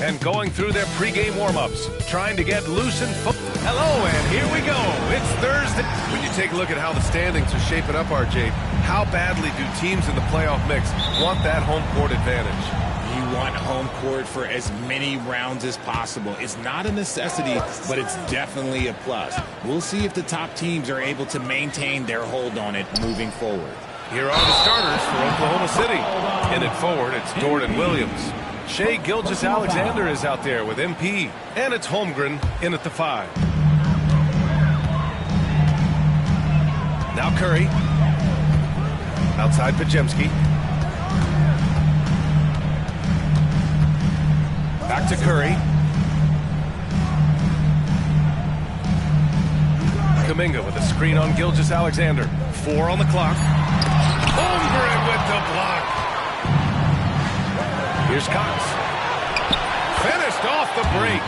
and going through their pregame warm-ups, trying to get loose and hello, and here we go. It's Thursday. When you take a look at how the standings are shaping up, RJ, how badly do teams in the playoff mix want that home court advantage? You want home court for as many rounds as possible. It's not a necessity, but it's definitely a plus. We'll see if the top teams are able to maintain their hold on it moving forward. Here are the starters for Oklahoma City. In it forward, it's Jordan Williams. Shai Gilgeous-Alexander is out there with MP. And it's Holmgren in at the 5. Now Curry. Outside Pajemski. Back to Curry. Kuminga with a screen on Gilgeous-Alexander. 4 on the clock. Holmgren with the block. Here's Cox. Finished off the break.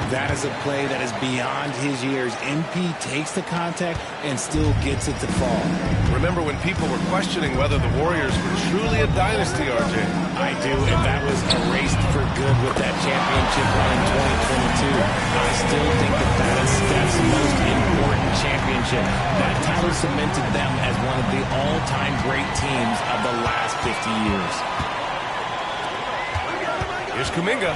That is a play that is beyond his years. MP takes the contact and still gets it to fall. Remember when people were questioning whether the Warriors were truly a dynasty, RJ? I do, and that was erased for good with that championship run in 2022. I still think that is Steph's most important championship. That title cemented them as one of the all-time great teams of the last 50 years. Here's Kuminga.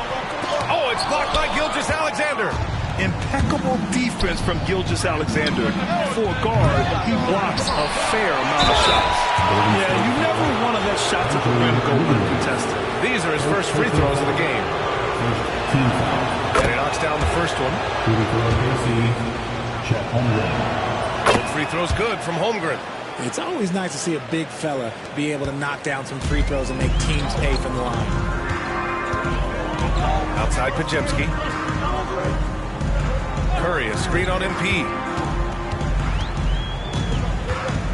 Oh, it's blocked by Gilgeous-Alexander. Impeccable defense from Gilgeous-Alexander. For a guard, he blocks a fair amount of shots. Yeah, you never want to let shots at the rim go uncontested. These are his first free throws of the game. And he knocks down the first one. Both free throws good from Holmgren. It's always nice to see a big fella be able to knock down some free throws and make teams pay from the line. Outside Pajemski. Curry, a screen on MP.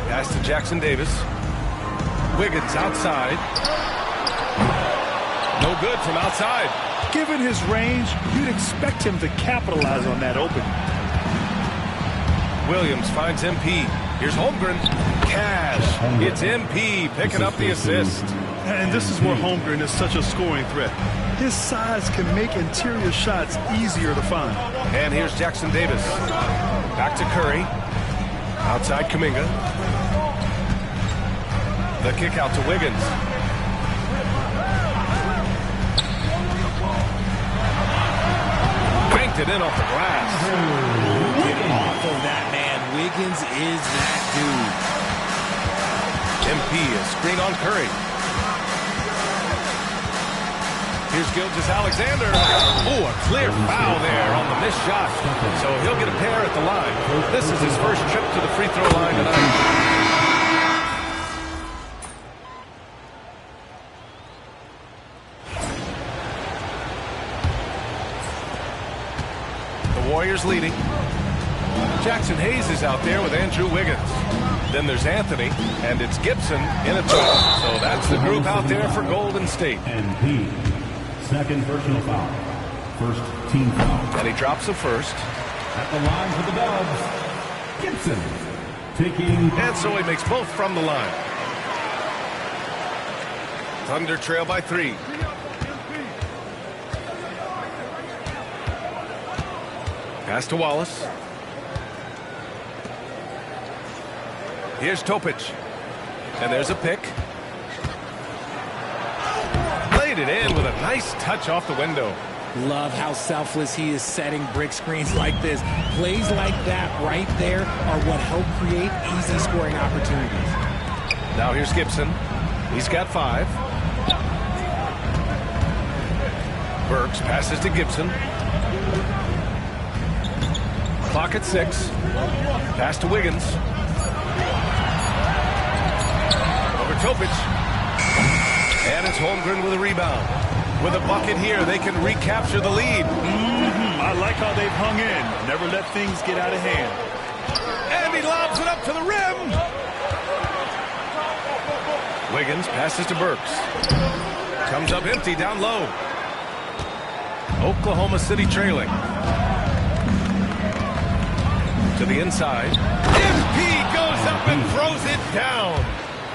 Pass to Jackson Davis. Wiggins outside. No good from outside. Given his range, you'd expect him to capitalize on that opening. Williams finds MP. Here's Holmgren. Cash. It's MP picking up the assist. And this is where Holmgren is such a scoring threat. His size can make interior shots easier to find. And here's Jackson Davis. Back to Curry. Outside Kuminga. The kick out to Wiggins. Banked it in off the glass. Get off of that man. Wiggins is that dude. MP, a screen on Curry. Here's Gilgeous-Alexander. Oh, a clear foul there on the missed shot. So he'll get a pair at the line. This is his first trip to the free throw line tonight. The Warriors leading. Jackson Hayes is out there with Andrew Wiggins. Then there's Anthony, and it's Gibson in a 2. So that's the group out there for Golden State. And second personal foul. First team foul. And he drops the first. At the line for the Dubs, Gibson taking. And so he makes both from the line. Thunder trail by 3. Pass to Wallace. Here's Topic. And there's a pick. Laid it in with a nice touch off the window. Love how selfless he is setting brick screens like this. Plays like that right there are what help create easy scoring opportunities. Now here's Gibson. He's got 5. Burks passes to Gibson. Clock at 6. Pass to Wiggins. Over Topic. And it's Holmgren with a rebound. With a bucket here, they can recapture the lead. I like how they've hung in. Never let things get out of hand. And he lobs it up to the rim. Wiggins passes to Burks. Comes up empty down low. Oklahoma City trailing. To the inside. MP goes up and throws it down.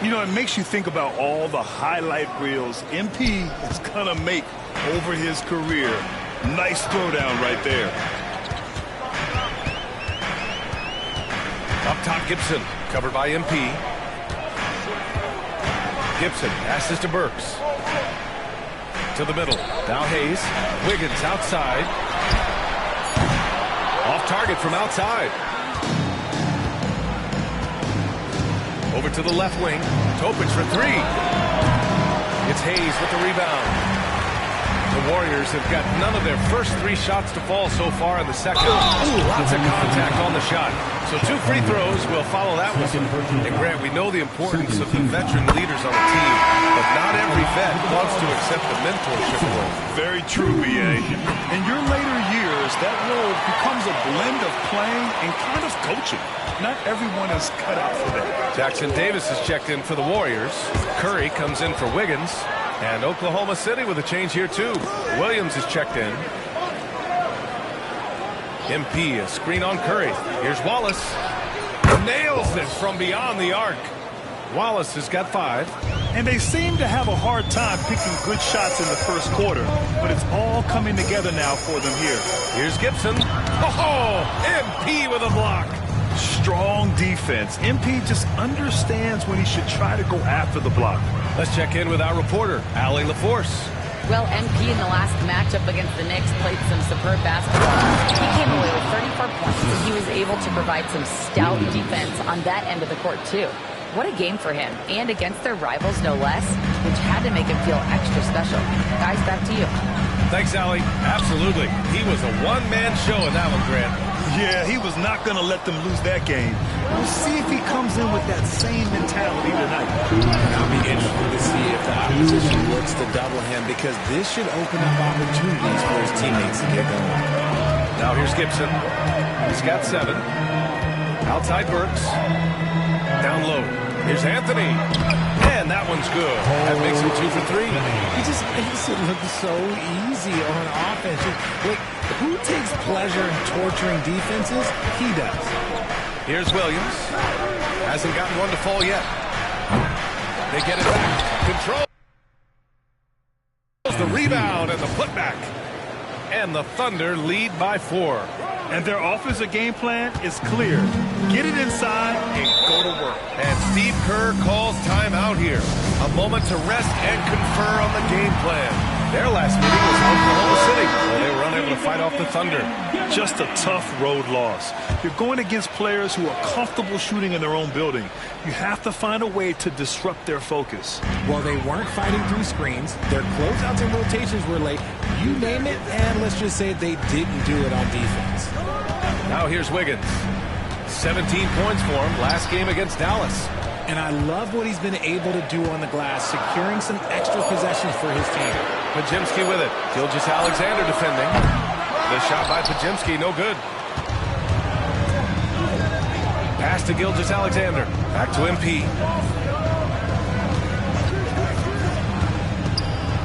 You know, it makes you think about all the highlight reels MP is going to make over his career. Nice throwdown right there. Up top, Gibson, covered by MP. Gibson passes to Burks. To the middle. Now Hayes. Wiggins outside. Off target from outside. Over to the left wing. Topic for three. It's Hayes with the rebound. The Warriors have got none of their first three shots to fall so far in the second. Ooh, lots of contact on the shot. So 2 free throws will follow that one. And Grant, we know the importance of the veteran leaders on the team, but not every vet wants to accept the mentorship role. Very true, B.A. In your later years, that role becomes a blend of playing and kind of coaching. Not everyone is cut out for that. Jackson Davis is checked in for the Warriors. Curry comes in for Wiggins. And Oklahoma City with a change here, too. Williams is checked in. MP, a screen on Curry. Here's Wallace. Nails it from beyond the arc. Wallace has got 5. And they seem to have a hard time picking good shots in the first quarter, but it's all coming together now for them here. Here's Gibson. Oh, MP with a block. Strong defense. MP just understands when he should try to go after the block. Let's check in with our reporter, Allie LaForce. Well, MP in the last matchup against the Knicks played some superb basketball. He came away with 34 points, and he was able to provide some stout defense on that end of the court, too. What a game for him, and against their rivals, no less, which had to make him feel extra special. Guys, back to you. Thanks, Allie. Absolutely. He was a one-man show in that one, Grant. Yeah, he was not going to let them lose that game. We'll see if he comes in with that same mentality tonight. And I'll be interested to see if the opposition looks to double him, because this should open up opportunities for his teammates to get going. Now here's Gibson. He's got 7. Outside Burks. Down low. Here's Anthony. And that one's good. That makes him 2 for 3. He just makes it look so easy on offense. Look, who takes pleasure in torturing defenses? He does. Here's Williams. Hasn't gotten one to fall yet. They get it back. Control. The rebound and the putback. And the Thunder lead by 4. And their offensive game plan is clear. Get it inside and go to work. And Steve Kerr calls timeout here. A moment to rest and confer on the game plan. Their last meeting was Oklahoma City, where they were unable to fight off the Thunder. Just a tough road loss. You're going against players who are comfortable shooting in their own building. You have to find a way to disrupt their focus. Well, they weren't fighting through screens. Their closeouts and rotations were late. You name it, and let's just say they didn't do it on defense. Now here's Wiggins. 17 points for him last game against Dallas. And I love what he's been able to do on the glass, securing some extra possessions for his team. Pajemski with it. Gilgeous-Alexander defending. The shot by Pajemski, no good. Pass to Gilgeous-Alexander. Back to MP.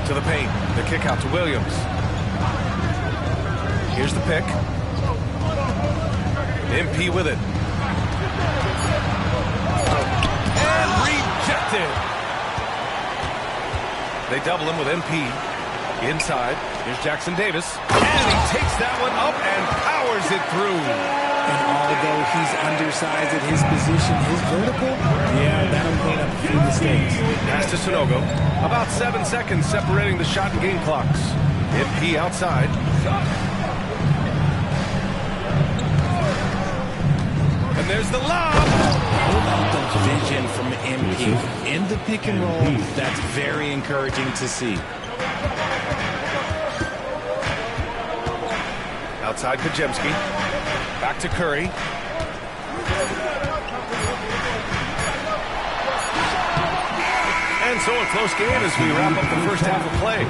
To the paint. The kick out to Williams. Here's the pick. MP with it. And rejected. They double him with MP. Inside. Here's Jackson Davis. And he takes that one up and powers it through. And although he's undersized at his position, his vertical, yeah, that'll clean up a few mistakes. Pass to Sonogo. About 7 seconds separating the shot and game clocks. MP outside. And there's the lob. How about the vision from MP? In the pick and roll, that's very encouraging to see. Outside Pajemski. Back to Curry. And so a close game as we wrap up the first half of play.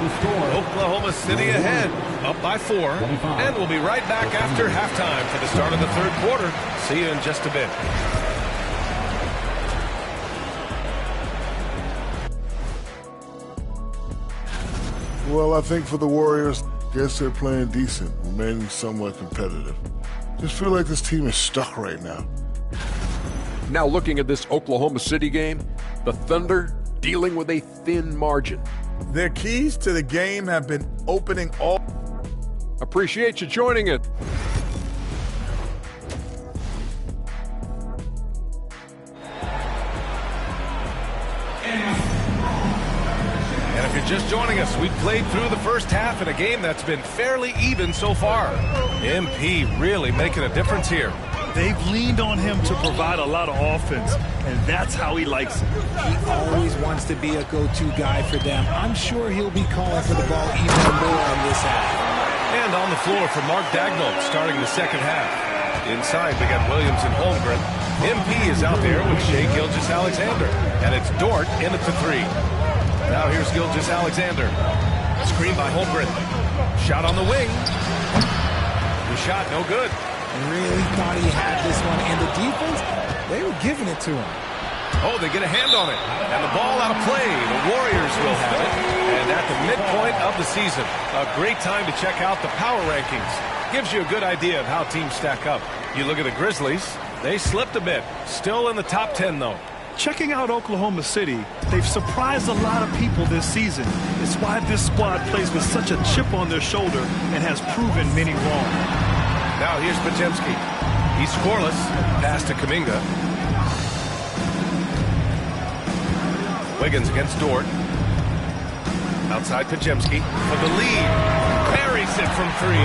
Oklahoma City ahead, up by 4. And we'll be right back after halftime for the start of the third quarter. See you in just a bit. Well, I think for the Warriors, guess they're playing decent, remaining somewhat competitive. Just feel like this team is stuck right now. Now looking at this Oklahoma City game, the Thunder dealing with a thin margin. Their keys to the game have been opening all. Appreciate you joining it. And if you're just joining us, we've played through the first half in a game that's been fairly even so far. MP really making a difference here. They've leaned on him to provide a lot of offense, and that's how he likes it. He always wants to be a go-to guy for them. I'm sure he'll be calling for the ball even more on this half. And on the floor for Mark Dagnall starting the second half. Inside, we got Williams and Holmgren. MP is out there with Shai Gilgeous-Alexander. And it's Dort in at the three. Now here's Gilgeous-Alexander. Screen by Holmgren. Shot on the wing. The shot, no good. Really thought he had this one. And the defense, they were giving it to him. Oh, they get a hand on it. And the ball out of play. The Warriors will have it. And at the midpoint of the season, a great time to check out the power rankings. Gives you a good idea of how teams stack up. You look at the Grizzlies, they slipped a bit. Still in the top 10, though. Checking out Oklahoma City, they've surprised a lot of people this season. It's why this squad plays with such a chip on their shoulder and has proven many wrong. Now here's Podziemski. He's scoreless. Pass to Kuminga. Wiggins against Dort. Outside Podziemski for the lead. Buries it from three.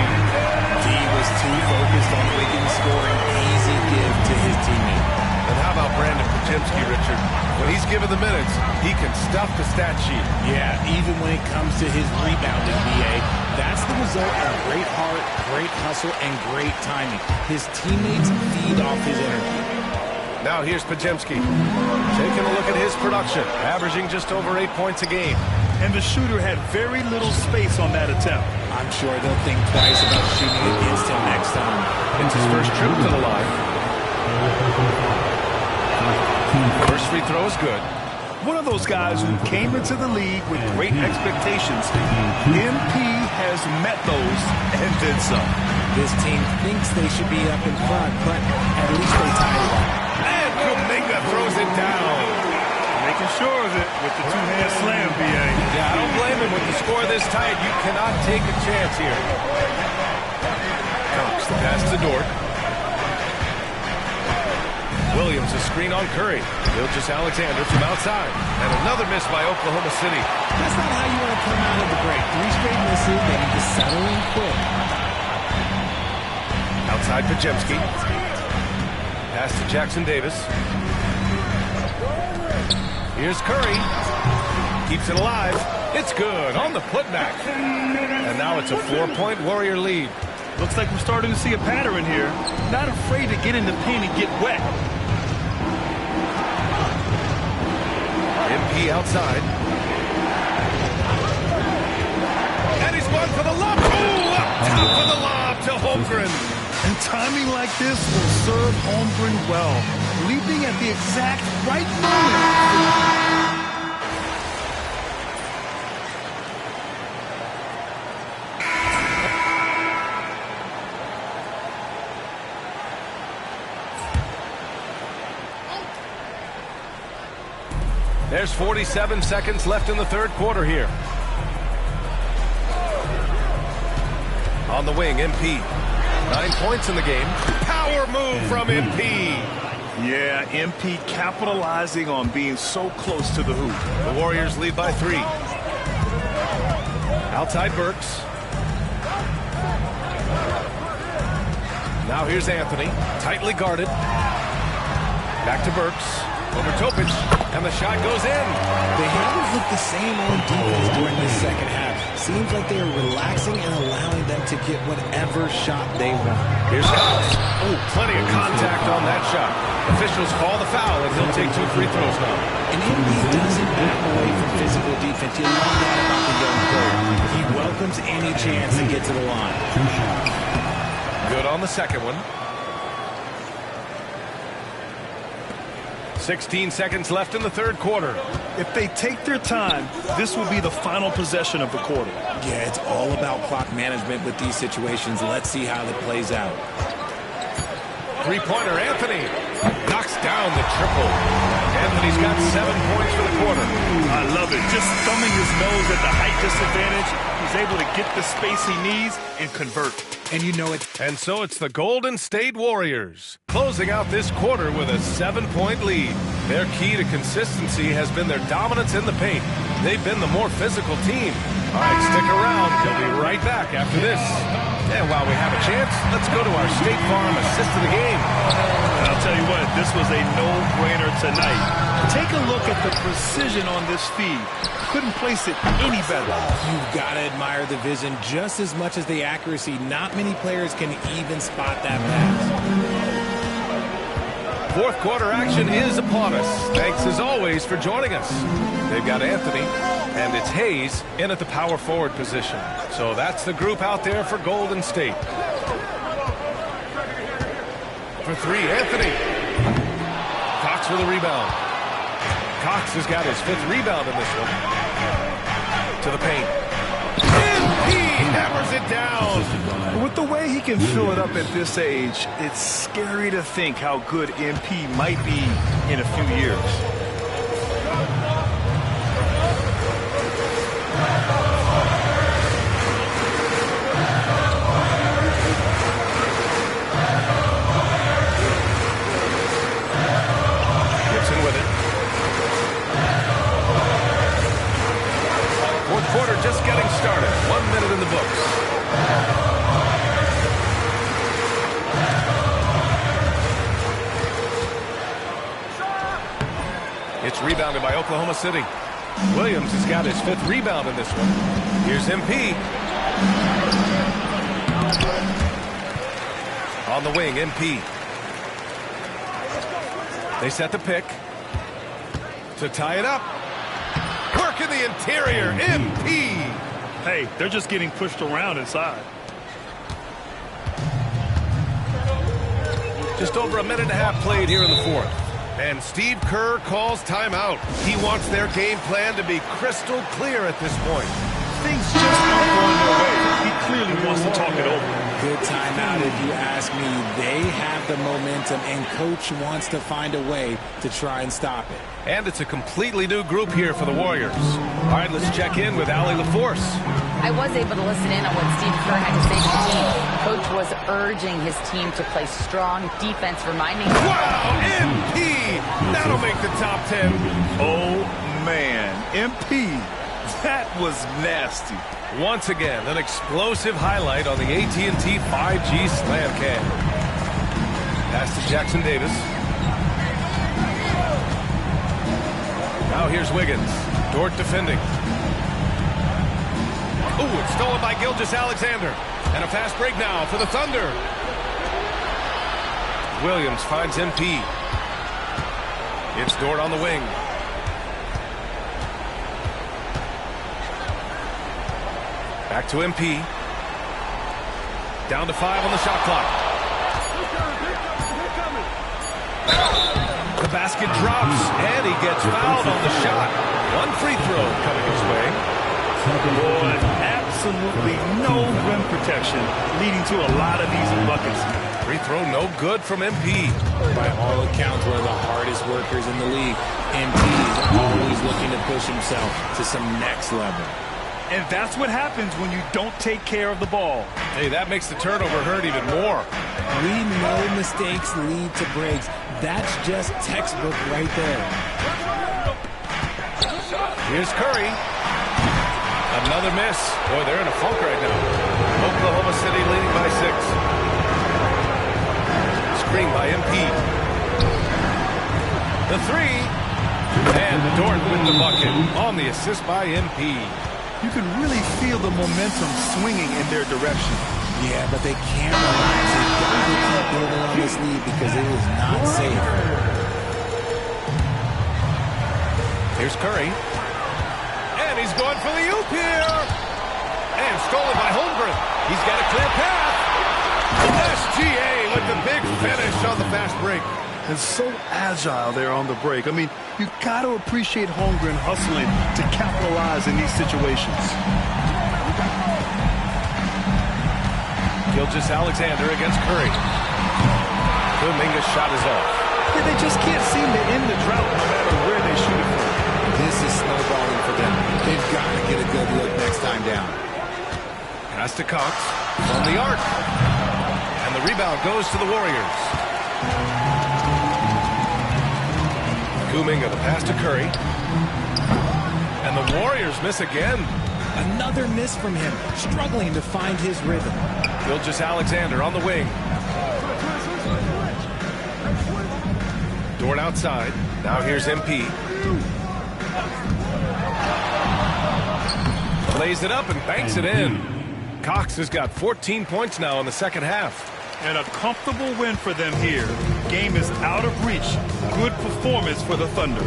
He was too focused on Wiggins scoring. Easy give to his teammate. And how about Brandon Podziemski, Richard? When he's given the minutes, he can stuff the stat sheet. Yeah, even when it comes to his rebounding, BA, that's the result of great heart, great hustle, and great timing. His teammates feed off his energy. Now here's Podziemski. Taking a look at his production, averaging just over 8 points a game. And the shooter had very little space on that attempt. I'm sure they'll think twice about shooting against him next time. It's his first trip to the line. First free throw is good. One of those guys who came into the league with great expectations. MP has met those and then some. This team thinks they should be up in front, but at least they tied it up. And Kuminga throws it down. Making sure of it with the two-hand slam, BA. Yeah, I don't blame him with the score this tight. You cannot take a chance here. Cox, the pass to Dort. Williams, a screen on Curry. Gilgeous-Alexander from outside. And another miss by Oklahoma City. That's not how you want to come out of the break. 3 straight misses, they need to settle in quick. Outside Podziemski. Pass to Jackson Davis. Here's Curry. Keeps it alive. It's good on the putback. And now it's a 4-point Warrior lead. Looks like we're starting to see a pattern here. Not afraid to get in the paint and get wet. MP outside. And he's one for the lob. Ooh, up top for the lob to Holmgren. And timing like this will serve Holmgren well. Leaping at the exact right moment. There's 47 seconds left in the third quarter here. On the wing, MP. 9 points in the game. Power move from MP. Yeah, MP capitalizing on being so close to the hoop. The Warriors lead by 3. Outside Burks. Now here's Anthony. Tightly guarded. Back to Burks. Over Topic, and the shot goes in. They haven't looked the same on defense during the second half. Seems like they are relaxing and allowing them to get whatever shot they want. Here's Cox. Oh, plenty of contact on that shot. Officials call the foul, and he'll take 2 free throws now. And MP doesn't back away from physical defense. You love that about the young player. He welcomes any chance to get to the line. Good on the second one. 16 seconds left in the third quarter. If they take their time, this will be the final possession of the quarter. Yeah, it's all about clock management with these situations. Let's see how it plays out. Three-pointer, Anthony. Knocks down the triple. Anthony's got 7 points for the quarter. I love it. Just thumbing his nose at the height disadvantage. He's able to get the space he needs and convert. And you know it. And so it's the Golden State Warriors closing out this quarter with a 7-point lead. Their key to consistency has been their dominance in the paint. They've been the more physical team. All right, stick around. We'll be right back after this. And while we have a chance, let's go to our State Farm assist of the game. And I'll tell you what, this was a no-brainer tonight. Take a look at the precision on this feed. Couldn't place it any better. You've got to admire the vision just as much as the accuracy. Not many players can even spot that pass. Fourth quarter action is upon us. Thanks as always for joining us. They've got Anthony, and it's Hayes in at the power forward position. So that's the group out there for Golden State. For three, Anthony. Cox for the rebound. Cox has got his 5th rebound in this one. To the paint. And he hammers it down. With the way he can fill it up at this age, it's scary to think how good MP might be in a few years. Gibson with it. Fourth quarter just getting started. 1 minute in the books. It's rebounded by Oklahoma City. Williams has got his 5th rebound in this one. Here's MP. On the wing, MP. They set the pick to tie it up. Work in the interior, MP. Hey, they're just getting pushed around inside. Just over a minute and a half played here in the fourth. And Steve Kerr calls timeout. He wants their game plan to be crystal clear at this point. Things just aren't going their way. He clearly wants to talk it over. Good timeout if you ask me. They have the momentum, and Coach wants to find a way to try and stop it. And it's a completely new group here for the Warriors. All right, let's check in with Allie LaForce. I was able to listen in on what Steve Kerr had to say to the team. Coach was urging his team to play strong defense, reminding them. Wow, MP! That'll make the top 10. Oh, man. MP, that was nasty. Once again, an explosive highlight on the AT&T 5G Slam Cam. Pass to Jackson Davis. Now here's Wiggins. Dort defending. Ooh, it's stolen by Gilgeous-Alexander. And a fast break now for the Thunder. Williams finds MP. It's Dort on the wing. Back to MP. Down to 5 on the shot clock. The basket drops, and he gets fouled on the shot. One free throw coming his way. Boy, absolutely no rim protection, leading to a lot of easy buckets. Free throw no good from MP. By all accounts, one of the hardest workers in the league. MP is always looking to push himself to some next level. And that's what happens when you don't take care of the ball. Hey, that makes the turnover hurt even more. We know mistakes lead to breaks. That's just textbook right there. Here's Curry. Another miss. Boy, they're in a funk right now. Oklahoma City leading by 6. Screen by MP. The 3. And Dort with the bucket on the assist by MP. You can really feel the momentum swinging in their direction. Yeah, but they can't relax. They've got to keep building on this lead because it is not safe. Here's Curry. And he's going for the oop here. And stolen by Holmgren. He's got a clear path. SGA with the big finish on the fast break. And so agile there on the break. I mean, you got to appreciate Holmgren hustling to capitalize in these situations. Gilgeous-Alexander against Curry. Kuminga's shot is off. they just can't seem to end the drought no matter where they shoot it from. This is snowballing for them. They've got to get a good look next time down. Pass to Cox from the arc. And the rebound goes to the Warriors. Kuminga, the pass to Curry. And the Warriors miss again. Another miss from him, struggling to find his rhythm. Gilgeous-Alexander on the wing. Dort outside. Now here's MP. Lays it up and banks it in. Cox has got 14 points now in the second half. And a comfortable win for them here. Game is out of reach. Good performance for the Thunder.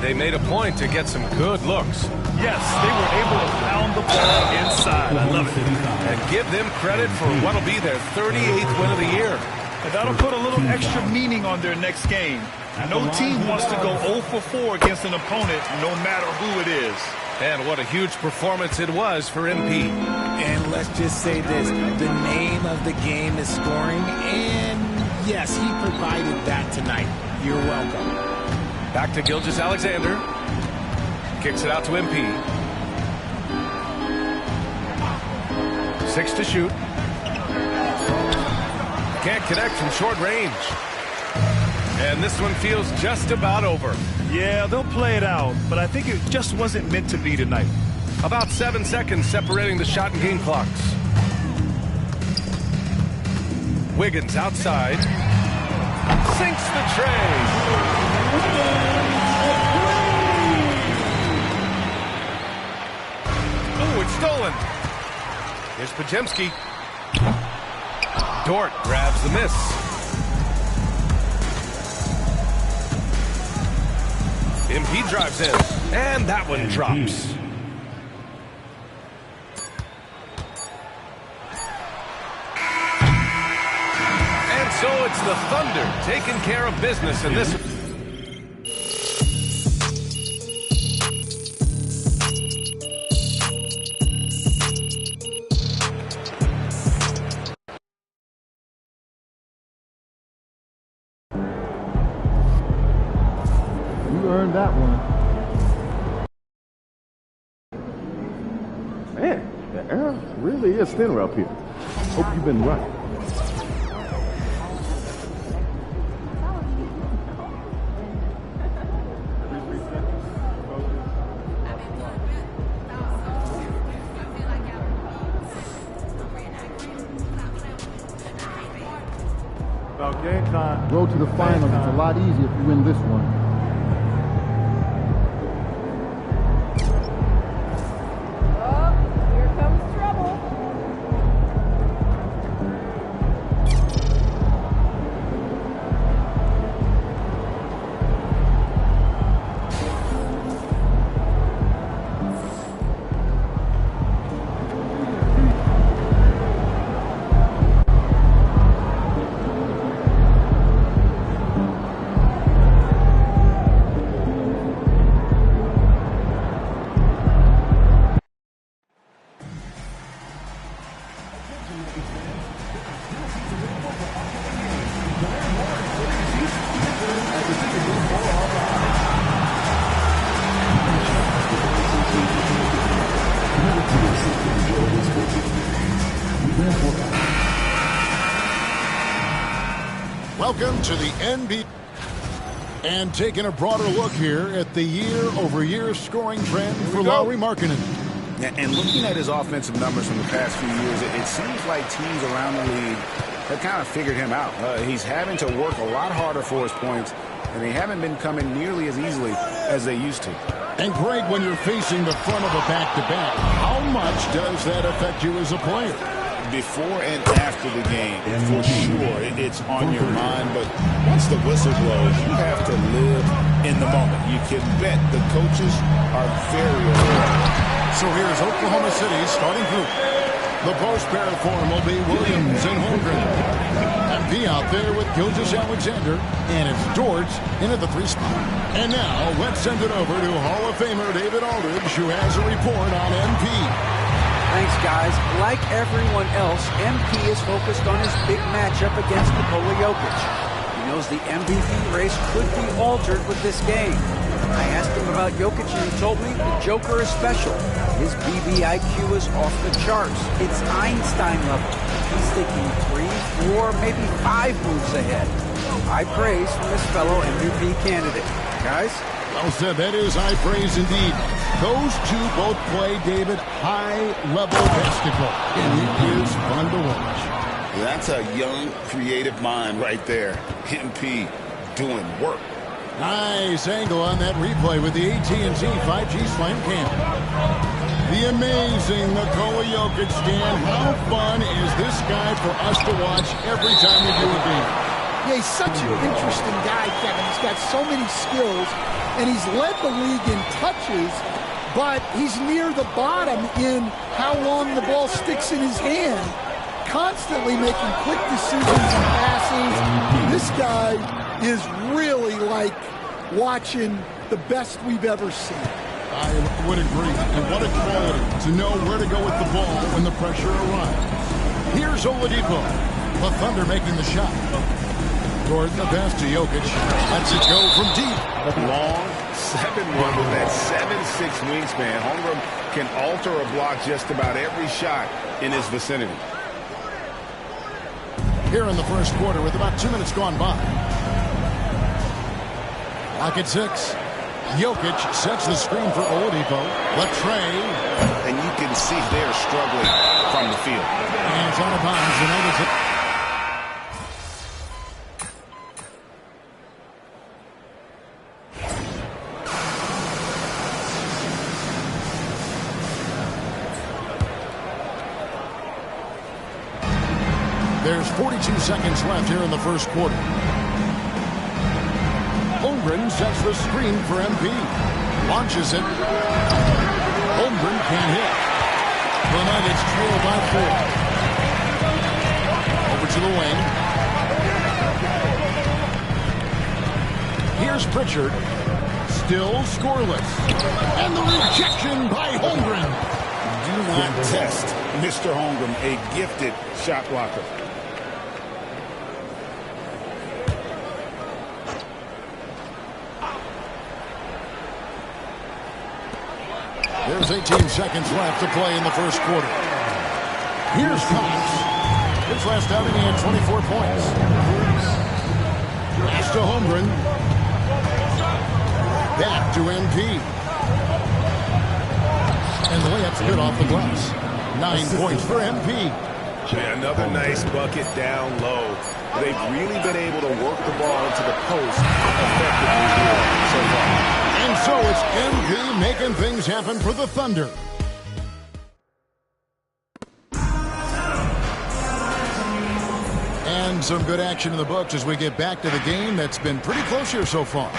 They made a point to get some good looks. Yes, they were able to pound the ball inside. I love it. And give them credit for what'll be their 38th win of the year. And that'll put a little extra meaning on their next game. No team wants to go 0 for 4 against an opponent, no matter who it is. And what a huge performance it was for MP. And let's just say this, the name of the game is scoring, and yes, he provided that tonight. You're welcome. Back to Gilgeous-Alexander. Kicks it out to MP. 6 to shoot. Can't connect from short range. And this one feels just about over. Yeah, they'll play it out, but I think it just wasn't meant to be tonight. About 7 seconds separating the shot and game clocks. Wiggins outside. Sinks the tray. Oh, it's stolen. Here's Podziemski. Dort grabs the miss. MP drives in, and that one drops. And so it's the Thunder taking care of business in this. Earned that one. Man, the air really is thinner up here. Hope you've been right. About game time. Road to the finals is a lot easier if you win this one. Welcome to the NBA. And taking a broader look here at the year-over-year scoring trend for Lauri Markkanen. And looking at his offensive numbers from the past few years, it seems like teams around the league have kind of figured him out. He's having to work a lot harder for his points, and they haven't been coming nearly as easily as they used to. And Greg, when you're facing the front of a back-to-back, how much does that affect you as a player? Before and after the game, for sure, it's on your mind. But once the whistle blows, you have to live in the moment. You can bet the coaches are very aware. So here's Oklahoma City's starting group. The post pair form will be Williams and Holmgren. MP out there with Gilgeous-Alexander, and it's Dort in at the 3 spot. And now let's send it over to Hall of Famer David Aldridge, who has a report on MP. Thanks, guys. Like everyone else, MP is focused on his big matchup against Nikola Jokic. He knows the MVP race could be altered with this game. I asked him about Jokic, and he told me the Joker is special. His BBIQ is off the charts. It's Einstein level. He's thinking 3, 4, maybe 5 moves ahead. High praise from this fellow MVP candidate. Guys? Well said. That is high praise indeed. Those two both play, David, high-level basketball. And it is fun to watch. That's a young, creative mind right there. MP doing work. Nice angle on that replay with the AT&T 5G Slam Cam. The amazing Nikola Jokic, Stan. How fun is this guy for us to watch every time we do a game? Yeah, he's such an interesting guy, Kevin. He's got so many skills, and he's led the league in touches, but he's near the bottom in how long the ball sticks in his hand. Constantly making quick decisions and passes. This guy is really like watching the best we've ever seen. I would agree. And what a quality to know where to go with the ball when the pressure arrives. Here's Oladipo. The Thunder making the shot. Gordon, the pass to Jokic. Lets it go from deep. Long 7'1" with that 7'6" wingspan. Holmgren can alter a block just about every shot in his vicinity. Here in the first quarter with about 2 minutes gone by. Lock at 6. Jokic sets the screen for Oladipo. Latrey. And you can see they're struggling from the field. And it's out of bounds. And that is it. There's 42 seconds left here in the first quarter. Holmgren sets the screen for MP. Launches it. Holmgren can't hit. The Nuggets trail by 4. Over to the wing. Here's Pritchard. Still scoreless. And the rejection by Holmgren. Do not test Mr. Holmgren, a gifted shot blocker. There's 18 seconds left to play in the first quarter. Here's Cox. His last outing, he had 24 points. Pass to Holmgren. Back to MP. And the layup's good off the glass. 9 points for MP. Yeah, another nice bucket down low. They've really been able to work the ball into the post effectively here so far. And so it's MP making things happen for the Thunder. And some good action in the books as we get back to the game that's been pretty close here so far.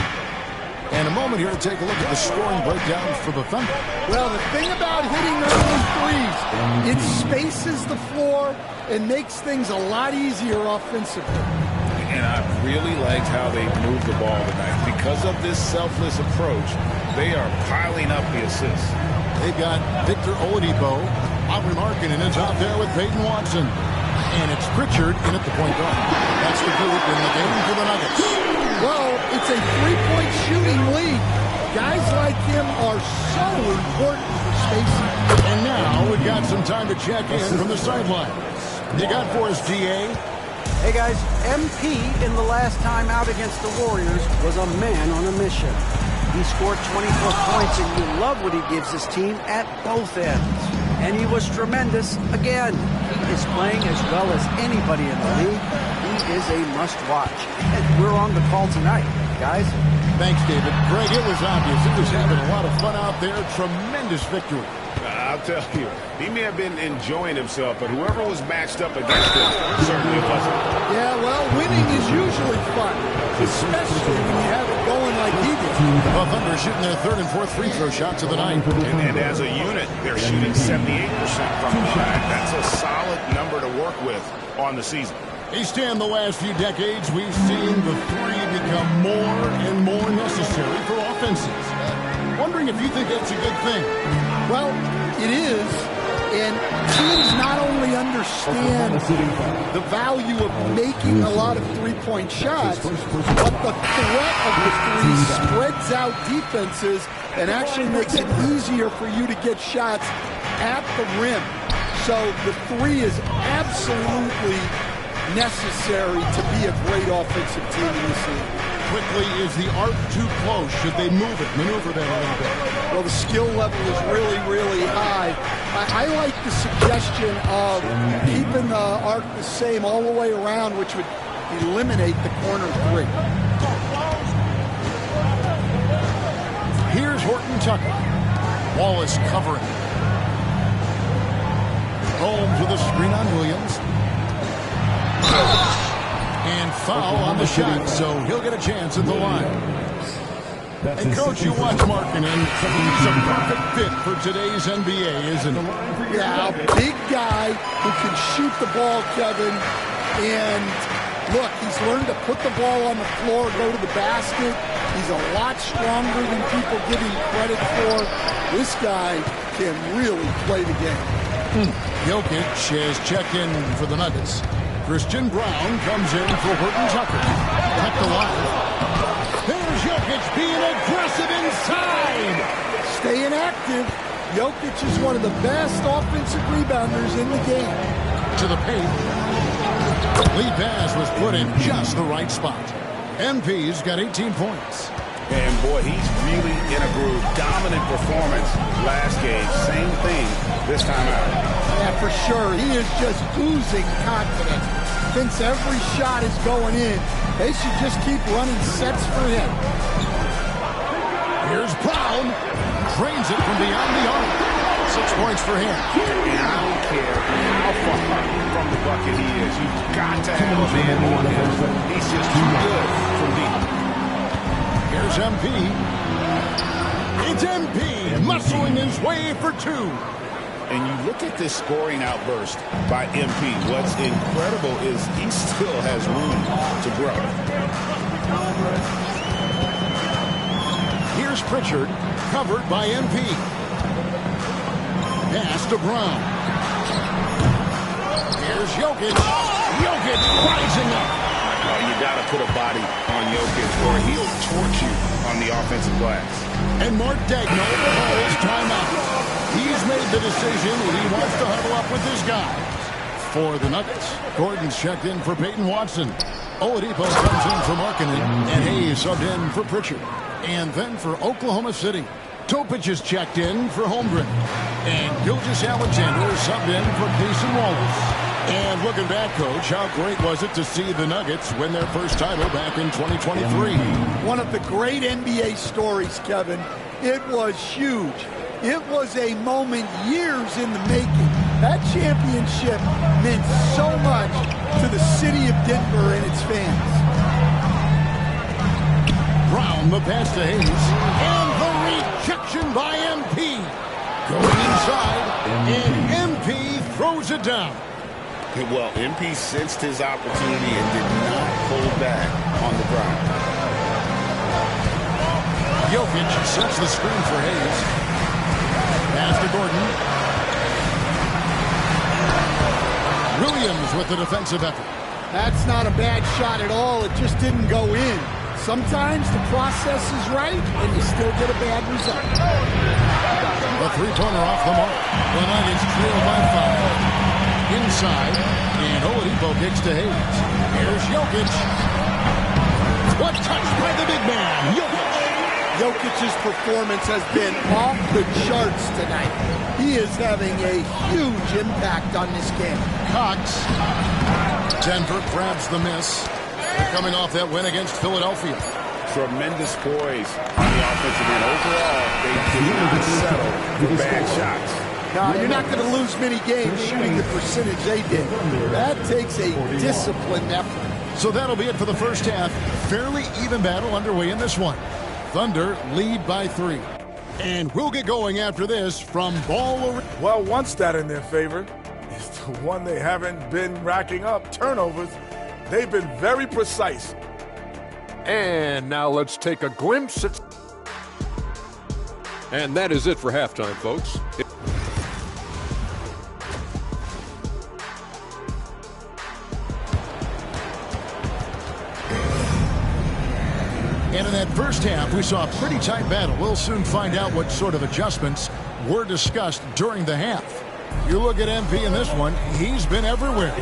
And a moment here to take a look at the scoring breakdown for the Thunder. Well, the thing about hitting early threes, it spaces the floor and makes things a lot easier offensively. And I really liked how they moved the ball tonight. Because of this selfless approach, they are piling up the assists. They've got Victor Oladipo. Aubrey Markkanen is out there with Peyton Watson. And it's Pritchard in at the point guard. That's the group in the game for the Nuggets. Well, it's a three-point shooting league. Guys like him are so important for spacing. And now we've got some time to check in from the sidelines. You got for us, GA? Hey guys, MP in the last time out against the Warriors was a man on a mission. He scored 24 points, and you love what he gives his team at both ends. And he was tremendous again. He is playing as well as anybody in the league. He is a must-watch. And we're on the call tonight, guys. Thanks, David. Greg, it was obvious. He was having a lot of fun out there. Tremendous victory. I'll tell you, he may have been enjoying himself, but whoever was matched up against him certainly wasn't. Yeah, well, winning is usually fun, especially when you have it going like he did. The Thunder shooting their third and fourth free throw shots of the night. And as a unit, they're shooting 78% from the line. That's a solid number to work with on the season. Hey, Stan, the last few decades, we've seen the three become more and more necessary for offenses. Wondering if you think that's a good thing. Well, it is, and teams not only understand understand the value of making a lot of three-point shots, but the threat of the three spreads out defenses and actually makes it easier for you to get shots at the rim. So the three is absolutely necessary to be a great offensive team in this league. Quickly, is the arc too close? Should they maneuver that a little bit? Well, the skill level is really, really high. I like the suggestion of keeping the arc the same all the way around, which would eliminate the corner three. Here's Horton Tucker. Wallace covering. Holmes with a screen on Williams. And foul on the shot, so he'll get a chance at the line. And Coach, you watch Markkanen. He's a perfect fit for today's NBA, isn't he? Yeah, a big guy who can shoot the ball, Kevin. And look, he's learned to put the ball on the floor, go to the basket. He's a lot stronger than people give him credit for. This guy can really play the game. Jokic has checked in for the Nuggets. Christian Brown comes in for Horton Tucker. Cut the line. There's Jokic being aggressive inside. Staying active. Jokic is one of the best offensive rebounders in the game. To the paint. Lead pass was put in just the right spot. MP's got 18 points. And boy, he's really in a groove. Dominant performance last game. Same thing this time out. Yeah, for sure. He is just oozing confidence. Thinks every shot is going in. They should just keep running sets for him. Here's Brown. Drains it from beyond the arc. 6 points for him. And I don't care how far from the bucket he is. You've got to have a man on him. He's just too good from deep. Here's MP. It's MP muscling his way for two. And you look at this scoring outburst by MP. What's incredible is he still has room to grow. Here's Pritchard, covered by MP. Pass to Brown. Here's Jokic. Jokic rising up. Oh, you got to put a body on Jokic or he'll torch you on the offensive glass. And Mark Daigneault calls timeout. He's made the decision he wants to huddle up with his guys. For the Nuggets, Gordon's checked in for Peyton Watson. Oladipo comes in for Markkanen, and Hayes subbed in for Pritchard. And then for Oklahoma City, Topic is checked in for Holmgren. And Gilgeous-Alexander is subbed in for Payson Wallace. And looking back, Coach, how great was it to see the Nuggets win their first title back in 2023? One of the great NBA stories, Kevin. It was huge. It was a moment years in the making. That championship meant so much to the city of Denver and its fans. Brown, the pass to Hayes. And the rejection by MP. Going inside, and MP throws it down. Well, MP sensed his opportunity and did not hold back on the drive. Jokic sets the screen for Hayes. Pass to Gordon. Williams with the defensive effort. That's not a bad shot at all. It just didn't go in. Sometimes the process is right, and you still get a bad result. The three-pointer off the mark. The Nuggets trail by 5. Inside, and Oladipo kicks to Hayes. Here's Jokic. What touch by the big man, Jokic. Jokic's performance has been off the charts tonight. He is having a huge impact on this game. Cox. Denver grabs the miss. They're coming off that win against Philadelphia. Tremendous poise on the offensive end. Overall, they did not settle for bad shots. No, you're not going to lose many games shooting the percentage they did. That takes a disciplined effort. So that'll be it for the first half. Fairly even battle underway in this one. Thunder lead by 3. And we'll get going after this from Ball. Well, one stat in their favor is the one they haven't been racking up, turnovers. They've been very precise. And now let's take a glimpse at... And that is it for halftime, folks. And in that first half, we saw a pretty tight battle. We'll soon find out what sort of adjustments were discussed during the half. You look at MP in this one, he's been everywhere.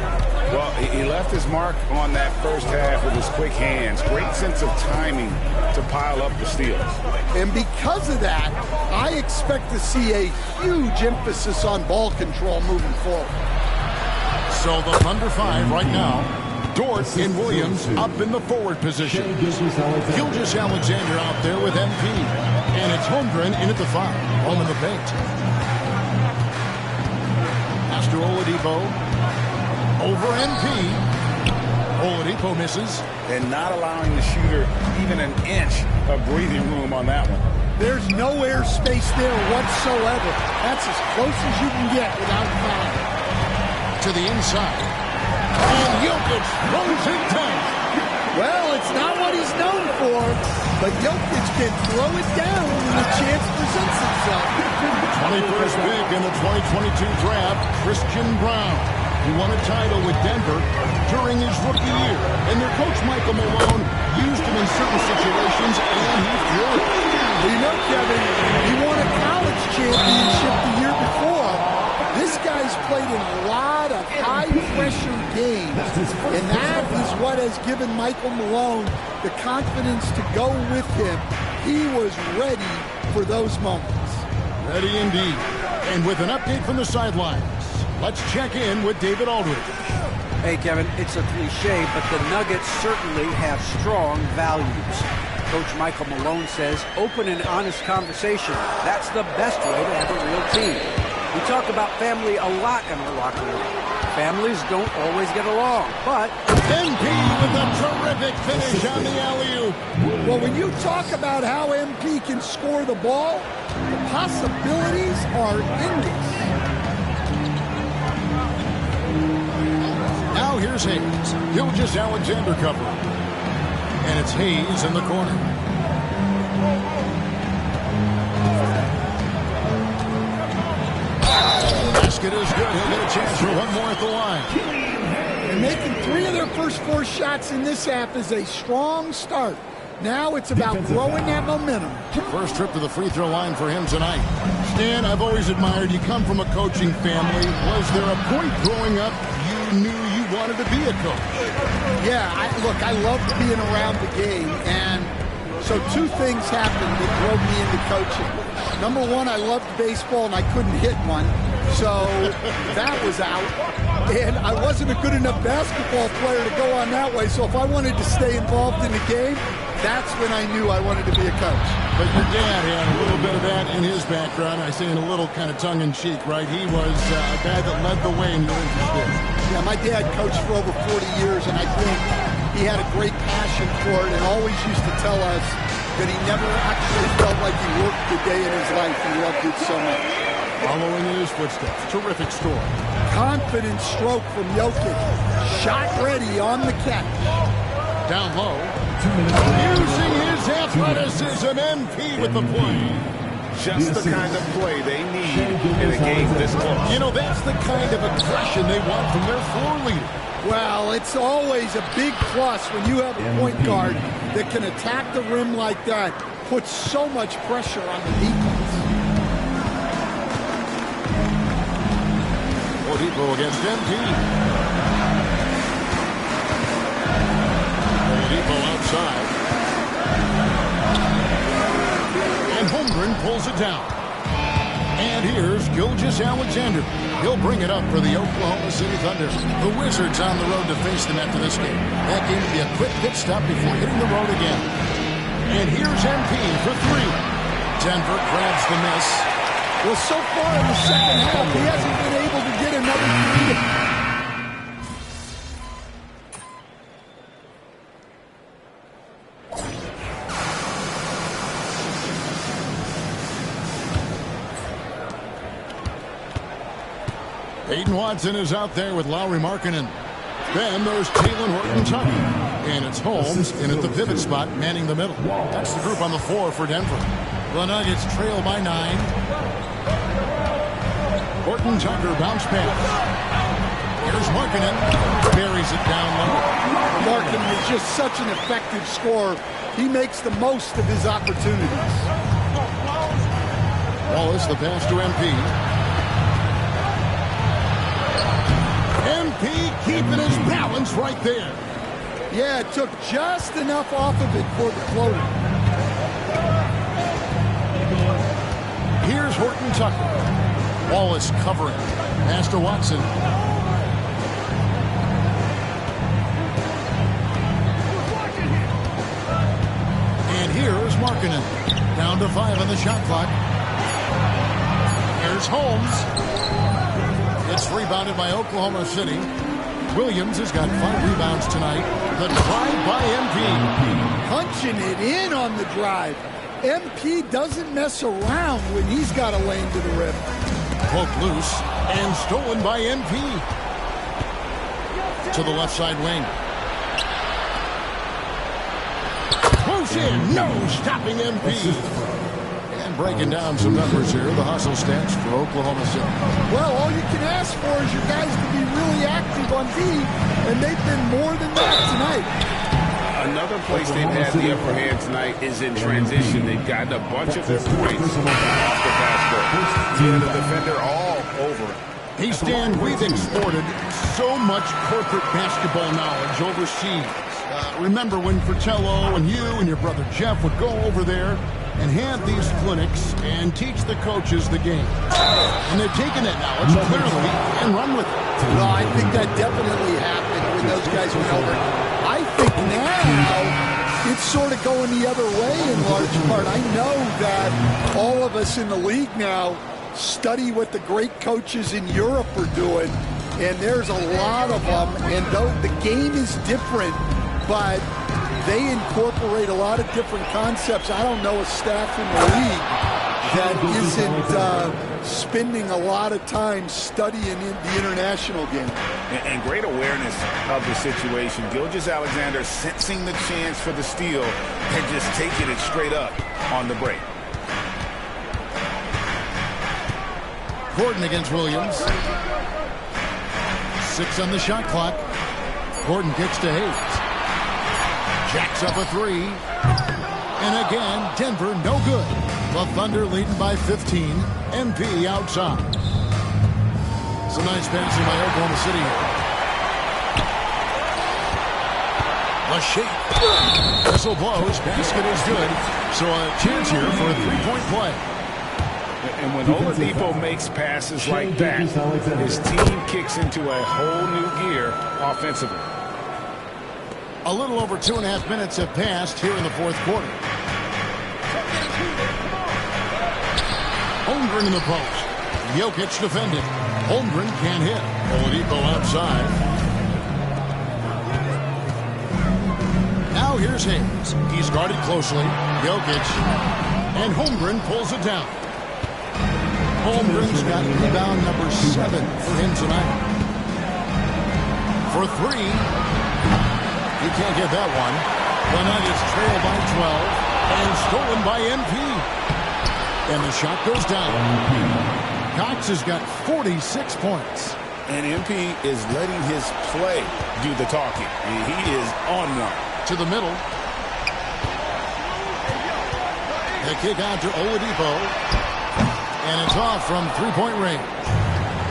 Well, he left his mark on that first half with his quick hands. Great sense of timing to pile up the steals. And because of that, I expect to see a huge emphasis on ball control moving forward. So the under 5 right now. Dort and Williams up in the forward position. Gilgeous Alexander out there with MP. And it's Holmgren in at the 5, home in the paint. Master Oladipo over MP. Oladipo misses. And not allowing the shooter even an inch of breathing room on that one. There's no air space there whatsoever. That's as close as you can get without foul. To the inside. And Jokic throws it down. Well, it's not what he's known for, but Jokic can throw it down when the chance presents itself. 21st pick in the 2022 draft, Christian Brown, who won a title with Denver during his rookie year. And their coach, Michael Malone, used him in certain situations, and he flourished. Well, you know, Kevin, he won a college championship the year before. This guy's played in a lot of high-pressure games, and that is what has given Michael Malone the confidence to go with him. He was ready for those moments. Ready indeed. And with an update from the sidelines, let's check in with David Aldridge. Hey, Kevin, it's a cliche, but the Nuggets certainly have strong values. Coach Michael Malone says open and honest conversation. That's the best way to have a real team. We talk about family a lot in our locker room. Families don't always get along, but MP with a terrific finish on the alley-oop. Well, when you talk about how MP can score the ball, the possibilities are endless. Now here's Hayes. Gilgeous Alexander covering. And it's Hayes in the corner. Basket is good. He'll get a chance for one more at the line. And making 3 of their first 4 shots in this half is a strong start. Now it's about growing that momentum. First trip to the free throw line for him tonight. Stan, I've always admired you. Come from a coaching family. Was there a point growing up you knew you wanted to be a coach? Yeah, look, I loved being around the game, and so 2 things happened that drove me into coaching. Number 1, I loved baseball, and I couldn't hit one, so that was out. And I wasn't a good enough basketball player to go on that way, so if I wanted to stay involved in the game, that's when I knew I wanted to be a coach. But your dad had a little bit of that in his background. I say in a little kind of tongue-in-cheek, right? He was a guy that led the way in your interest. Yeah, my dad coached for over 40 years, and I think he had a great passion for it and always used to tell us that he never actually felt like he worked a day in his life. He loved it so much. Following in his footsteps. Terrific score. Confident stroke from Jokic. Shot ready on the catch. Down low. Using his athleticism, MP with the play. Just the kind of play they need in a game this close. You know, that's the kind of aggression they want from their floor leader. Well, it's always a big plus when you have a point guard that can attack the rim like that, puts so much pressure on the defense. Oladipo against MP. Oladipo outside. And Holmgren pulls it down. And here's Gilgeous Alexander. He'll bring it up for the Oklahoma City Thunder. The Wizards on the road to face them after this game. That game will be a quick pit stop before hitting the road again. And here's MP for 3. Denver grabs the miss. Well, so far in the second half, he hasn't been able to get another 3. Peyton Watson is out there with Lauri Markkanen. Then there's Talen Horton-Tucker. And it's Holmes in at the pivot spot, manning the middle. That's the group on the floor for Denver. The Nuggets trail by 9. Horton-Tucker bounce pass. Here's Markkanen. Buries it down low. Markkanen is just such an effective scorer he makes the most of his opportunities. Wallace, the pass to MP. MP keeping his balance right there. Yeah, it took just enough off of it for the floater. Here's Horton Tucker. Wallace covering. Pass to Watson. And here's Markkanen. Down to 5 on the shot clock. Here's Holmes. It's rebounded by Oklahoma City. Williams has got 5 rebounds tonight. The drive by MP. Punching it in on the drive. MP doesn't mess around when he's got a lane to the rim. Poked loose and stolen by MP. To the left side wing. Push in, no stopping MP. And breaking down some numbers here, the hustle stats for Oklahoma City. Well, all you can ask for is your guys to be really active on D, and they've been more than that tonight. Another place they've had the upper hand tonight is in transition. They've gotten a bunch of their points off the basket. Yeah, the defender all over it. Hey, Stan, we've exported so much corporate basketball knowledge overseas. Remember when Fratello and you and your brother Jeff would go over there and have these clinics and teach the coaches the game. And they've taken that knowledge clearly and run with it. Well, I think that definitely happened when those guys went over. I think now it's sort of going the other way in large part. I know that all of us in the league now study what the great coaches in Europe are doing, and there's a lot of them, and though the game is different, but they incorporate a lot of different concepts. I don't know a staff in the league that isn't spending a lot of time studying the international game. And great awareness of the situation. Gilgeous-Alexander sensing the chance for the steal and just taking it straight up on the break. Gordon against Williams. 6 on the shot clock. Gordon kicks to Hayes. Jacks up a 3. And again, Denver no good. The Thunder leading by 15. MP outside. It's a nice passing by Oklahoma City. The shape. Whistle blows. Basket is good. So a chance here for a 3-point play. And when Oladipo makes passes like that, his team kicks into a whole new gear offensively. A little over 2.5 minutes have passed here in the fourth quarter. Holmgren in the post. Jokic defended. Holmgren can't hit. Oladipo outside. Now here's Hayes. He's guarded closely. Jokic. And Holmgren pulls it down. Holmgren's got rebound number 7 for him tonight. For 3. He can't get that one. The Nuggets trail by 12 and stolen by MP. And the shot goes down. Cox has got 46 points. And MP is letting his play do the talking. He is on one. To the middle. The kick out to Oladipo. And it's off from 3-point range.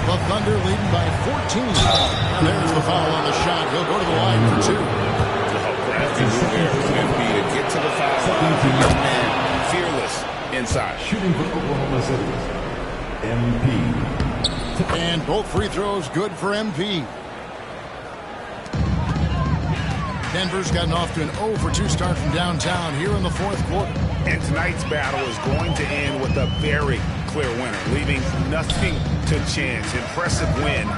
The Thunder leading by 14. And there's the foul on the shot. He'll go to the line for 2. MP to get to the foul line. Man, fearless inside. Shooting for Oklahoma City. MP. And both free throws good for MP. Denver's gotten off to an 0-for-2 start from downtown here in the fourth quarter. And tonight's battle is going to end with a very clear winner, leaving nothing to chance. Impressive win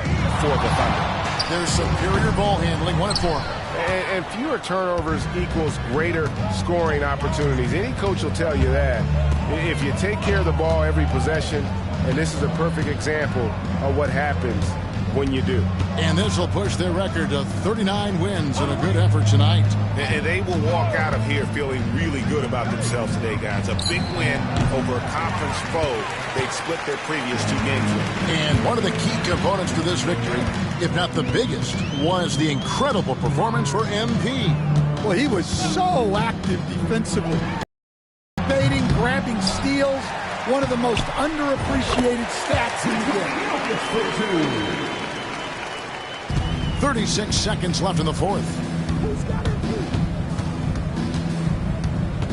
for the Thunder. There's superior ball handling, 1 of 4. And fewer turnovers equals greater scoring opportunities. Any coach will tell you that. If you take care of the ball every possession, and this is a perfect example of what happens when you do. And this will push their record to 39 wins in a good effort tonight. And they will walk out of here feeling really good about themselves today, guys. A big win over a conference foe they'd split their previous 2 games with. And one of the key components to this victory, if not the biggest, was the incredible performance for MP. Well, he was so active defensively. Baiting, grabbing steals, one of the most underappreciated stats in the game. 36 seconds left in the fourth.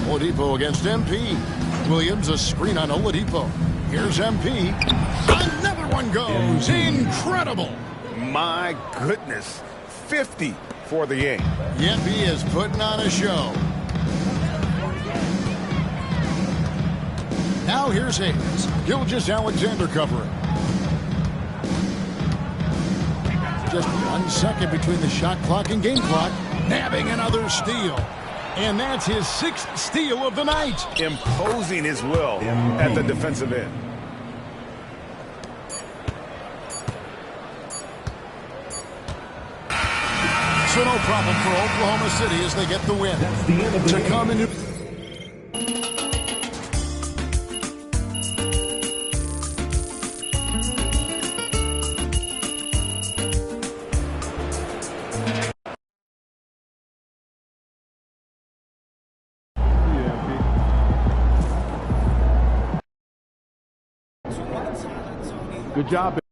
Oladipo against MP. Williams a screen on Oladipo. Here's MP. Another one goes. Incredible. My goodness. 50 for the game. MP is putting on a show. Now here's Hayes. Gilgeous-Alexander covering. Just 1 second between the shot clock and game clock. Nabbing another steal. And that's his 6th steal of the night. Imposing his will at the defensive end. So no problem for Oklahoma City as they get the win. To come into... Good job.